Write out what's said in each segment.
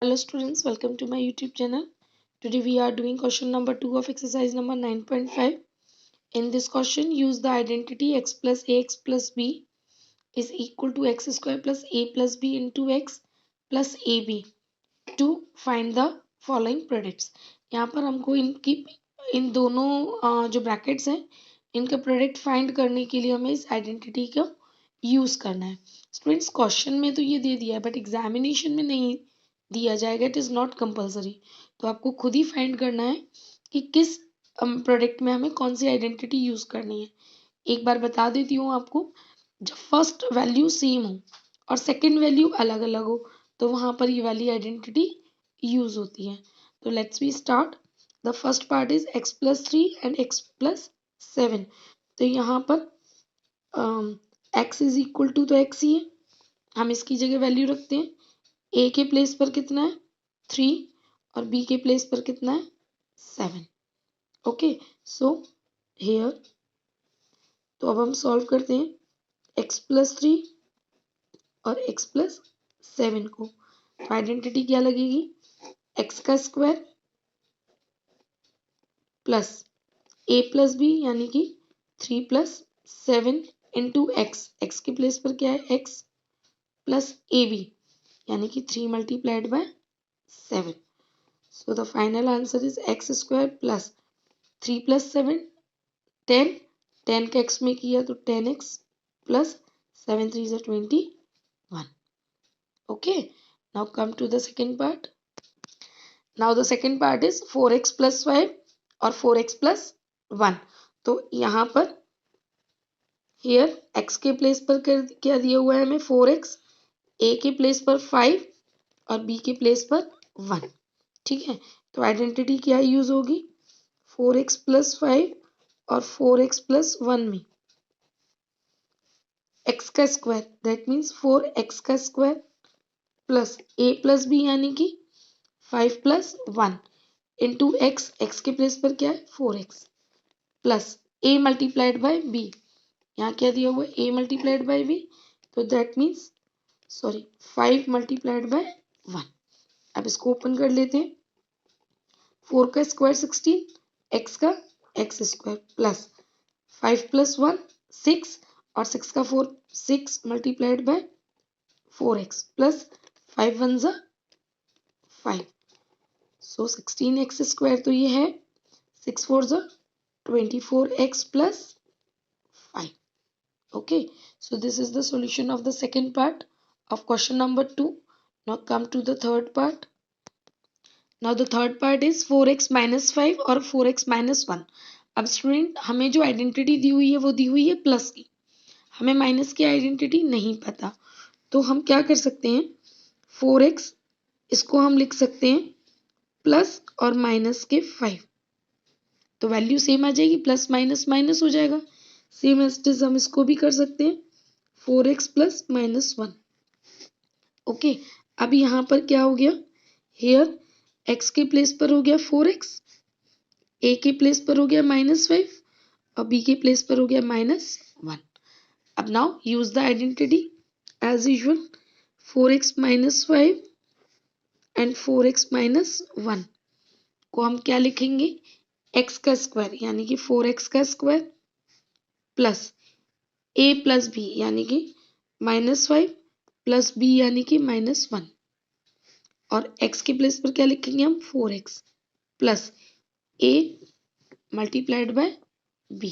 Hello students, welcome to my YouTube channel. Today we are doing question number 2 of exercise number 9.5. In this question, use the identity x plus ax plus b is equal to x square plus a plus b into x plus ab to find the following products. यहाँ पर हमको इन दोनों जो brackets हैं इनका product find करने के लिए हमें इस आइडेंटिटी को यूज करना है. स्टूडेंट्स क्वेश्चन में तो ये दे दिया है बट एग्जामिनेशन में नहीं दिया जाएगा. It is not compulsory. तो आपको खुद ही फाइंड करना है कि किस प्रोडक्ट में हमें कौन सी आइडेंटिटी यूज करनी है. एक बार बता देती हूँ आपको, जब फर्स्ट वैल्यू सेम हो और सेकंड वैल्यू अलग अलग हो तो वहां पर ये वाली आइडेंटिटी यूज होती है. तो let's we start. The first part is x plus 3 and x plus 7. तो यहाँ पर x इज इक्वल टू तो x ही है, हम इसकी जगह वैल्यू रखते हैं. a के प्लेस पर कितना है 3 और b के प्लेस पर कितना है 7. ओके, सो हियर तो अब हम सॉल्व करते हैं x प्लस 3 और x प्लस 7 को. तो आइडेंटिटी क्या लगेगी, x का square plus a plus B यानी कि 3 प्लस 7 इंटू एक्स. एक्स के प्लेस पर क्या है x प्लस ए बी यानी कि 3 multiplied by 7. So the final answer is x square plus 3 plus 7 10. 10 का x में किया तो 10x plus 7 3 is 21. Okay, now come to the second part. Now the second part is 4x plus 5 और 4x plus 1. तो यहाँ पर here x के place पर क्या दिया हुआ है हमें 4x, a के प्लेस पर 5 और b के प्लेस पर 1. ठीक है, तो आइडेंटिटी क्या यूज होगी 4x प्लस 5 और 4x प्लस 1 में x का स्क्वायर दैट मीन्स 4x का square plus a plus b यानी कि 5 प्लस 1 इंटू एक्स. एक्स के प्लेस पर क्या है 4x plus a multiplied by b. यहाँ क्या दिया हुआ है a मल्टीप्लाइड बाय b, तो दैट मीन्स 5 मल्टीप्लाइड बाय 1. अब इसको ओपन कर लेते हैं. 4 का स्क्वायर 16, x का x स्क्वायर प्लस 5 प्लस 1 6 और 6 का 4 6 मल्टीप्लाइड बाय 4x प्लस 5 1 जा 5. सो 16x स्क्वायर तो ये है 6 4 जा 24x plus 5. Okay, so this is the solution of the second part of question number 2. Now come to the third part. Now the third part is 4x minus 5 और 4x minus 1. अब student हमें जो identity दी हुई है वो दी हुई है plus की, हमें माइनस की आइडेंटिटी नहीं पता. तो हम क्या कर सकते हैं 4x इसको हम लिख सकते हैं प्लस और माइनस के 5. तो वैल्यू सेम आ जाएगी, प्लस माइनस माइनस हो जाएगा. सेम एज हम इसको भी कर सकते हैं 4x प्लस माइनस 1. ओके, अब यहाँ पर क्या हो गया, हेयर x के प्लेस पर हो गया 4x, a के प्लेस पर हो गया माइनस 5 और b के प्लेस पर हो गया माइनस 1. अब now use the identity as usual. 4x minus 5 and 4x minus 1 को हम क्या लिखेंगे x का स्क्वायर यानी कि 4x का square plus a plus B यानी कि माइनस 5 प्लस b यानी कि माइनस 1 और x के प्लेस पर क्या लिखेंगे हम 4x plus a multiplied by b.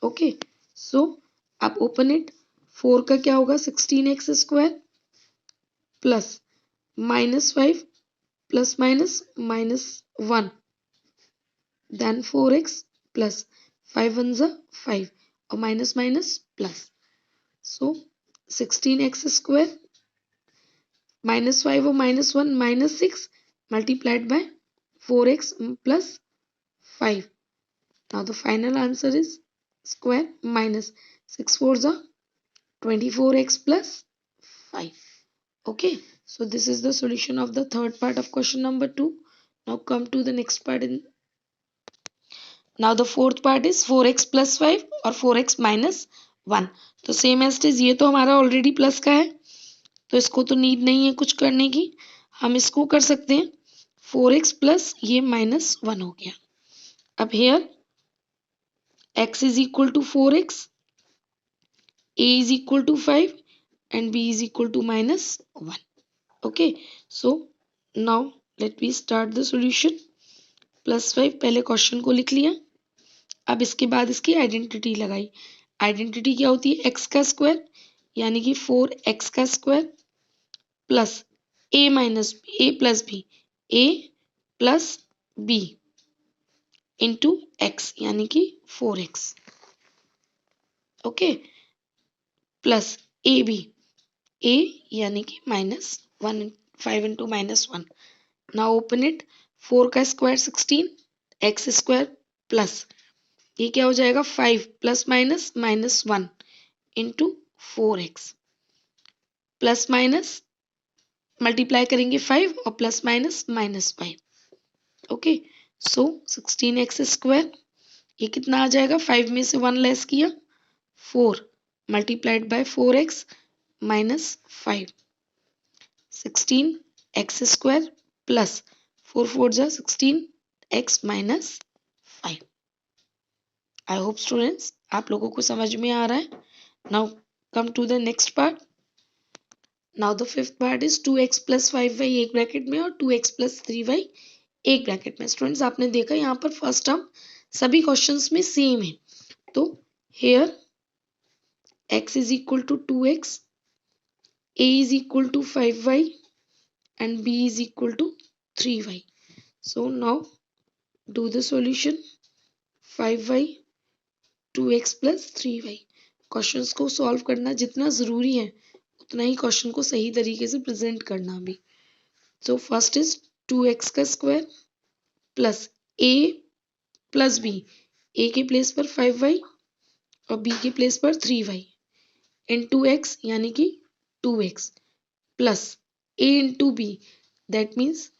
Okay, so अब ओपन इट. 4 का क्या होगा 16x square plus minus 5 plus minus minus 1 then 4x plus 5 1 जा 5 और minus minus plus. So 16x square minus 5 और minus 1 minus 6 multiplied by 4x plus 5. Now the final answer is square minus 6 4 जा 24x plus 5. Okay, so this is the solution of the third part of question number 2. Now come to the next part. Now the fourth part is 4x plus 5 और 4x minus 1. तो same as it is, ये तो हमारा already plus का है तो इसको तो नीड नहीं है कुछ करने की. हम इसको कर सकते हैं 4x प्लस ये -1 हो गया। अब here x is equal to 4x, a is equal to 5 and b is equal to -1. Okay, so now let me start the solution. +5 पहले क्वेश्चन को लिख लिया। अब इसके बाद इसकी आइडेंटिटी लगाई। आइडेंटिटी क्या होती है? x का स्क्वायर यानी कि 4x का square plus a plus B, a plus B into x यानी कि 4x। Okay, plus A B, a यानी कि -1, 5 इंटू -1। Now open it. 4 का स्क्वायर 16, एक्स स्क्वायर प्लस ये क्या हो जाएगा 5 plus minus -1 into 4x plus minus multiply करेंगे 5 और प्लस माइनस -5। ओके, सो 16x स्क्वायर ये कितना आ जाएगा? 5 में से 1 लेस किया 4 multiplied by 4x minus 5, 16x square plus 4 4 जा 16x minus 5। I hope students आप लोगों को समझ में आ रहा है। Now come to the next part. Now the fifth part is 2x plus 5y एक ब्रैकेट में और 2x प्लस 3y एक ब्रैकेट में। स्टूडेंट्स आपने देखा यहाँ पर फर्स्ट टर्म सभी क्वेश्चंस में सेम है। तो here x is equal to 2x, a is equal to 5y and b is equal to 3y. So now do the solution। 5y 2x plus 3y। Questions को solve करना जितना ज़रूरी है उतना ही क्वेश्चन को सही तरीके से प्रेजेंट करना भी। सो फर्स्ट इज 2x का square plus a plus b, a के प्लेस पर 5y और b के प्लेस पर 3y इंटू x यानी कि 2x plus a into b that means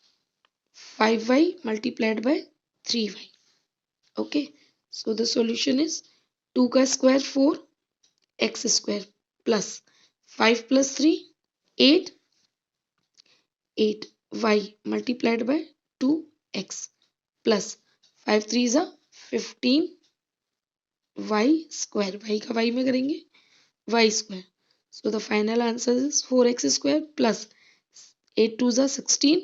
5y multiplied by 3y। Okay, so the solution is 2 का square 4 x square plus 5 plus 3 8 8y multiplied by 2x plus 5 3 जा 15 y square, y का y में करेंगे y square. So the final answer is 4x square plus 8 2 जा 16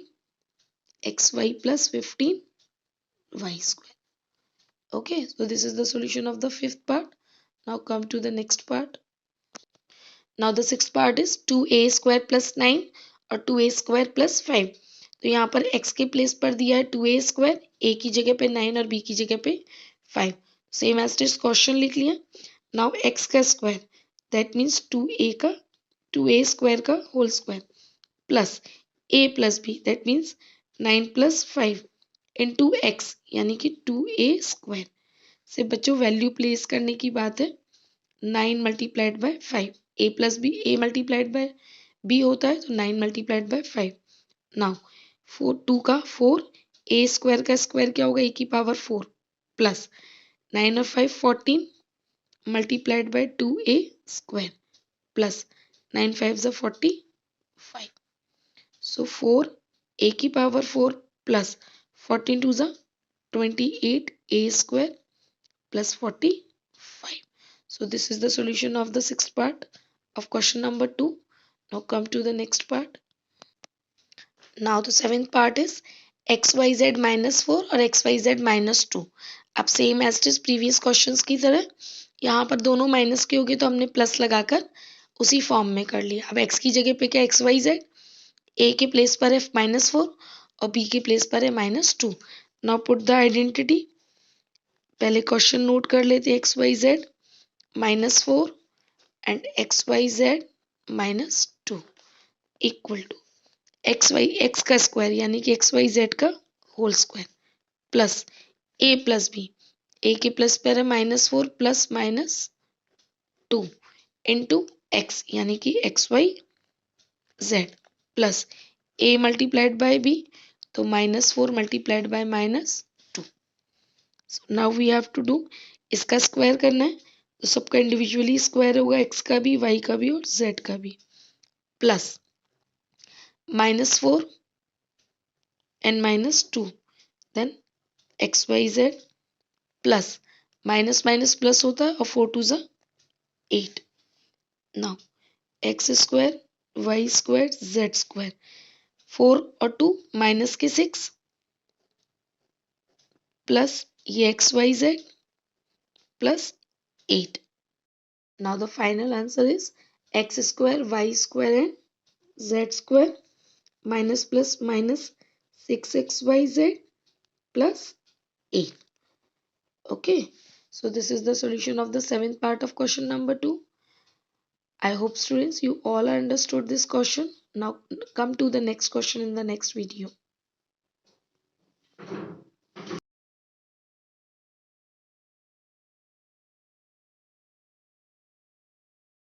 xy plus 15 y square। Okay, so this is the solution of the fifth part. Now come to the next part. Now the sixth part is 2a square plus 9 और 2a square plus 5। तो यहाँ पर x के place पर दिया है 2a square, a की जगह पे 9 और b की जगह पे 5। सेम एज इट क्वेश्चन लिख लिया। नाउ x का square that means 2a square का whole square plus a plus b that means 9 plus 5 into x यानी कि 2a स्क्वायर। से बच्चों वैल्यू प्लेस करने की बात है। 9 multiplied by 5, a plus B, a multiplied by b होता है तो 9 मल्टीप्लाइड बाय 5। नाउ 2 का 4 a स्क्वायर का स्क्वायर क्या होगा? a की पावर 4 प्लस 9 और 5 14 multiplied by 2a square plus 9 5 जा 45। सो 4 a की पावर 4 प्लस 14 2 जा 28 a square plus 45। So this is the solution of the sixth part of question number 2. Now come to the next part. Now the seventh part is xyz minus 4 और xyz minus 2। अब same as it is previous questions की तरह यहाँ पर दोनों minus के हो गए तो हमने प्लस लगाकर उसी फॉर्म में कर लिया। अब x की जगह पे क्या xyz, a के प्लेस पर है -4 और b के प्लेस पर है -2। Now put the identity. पहले क्वेश्चन नोट कर लेते xyz -4 and xyz -2 equal to x का स्क्वायर यानी कि xyz का whole square plus a plus B, a के प्लस पर है -4 प्लस -2 इंटू x यानी कि xyz plus a multiplied by b तो -4 multiplied by -2। Now we have to do, इसका स्क्वायर करना है तो सबका इंडिविजुअली स्क्वायर होगा, x का भी, y का भी और z का भी plus -4 n minus 2. Then xyz plus minus minus plus होता है और 4 2 ज़ा 8. Now x square y square z square 4 और 2 माइनस के 6 प्लस ये xyz plus 8. Now the final answer is x square y square and z square minus plus minus 6xyz plus 8. Okay, so this is the solution of the seventh part of question number 2. I hope students you all understood this question. Now come to the next question in the next video.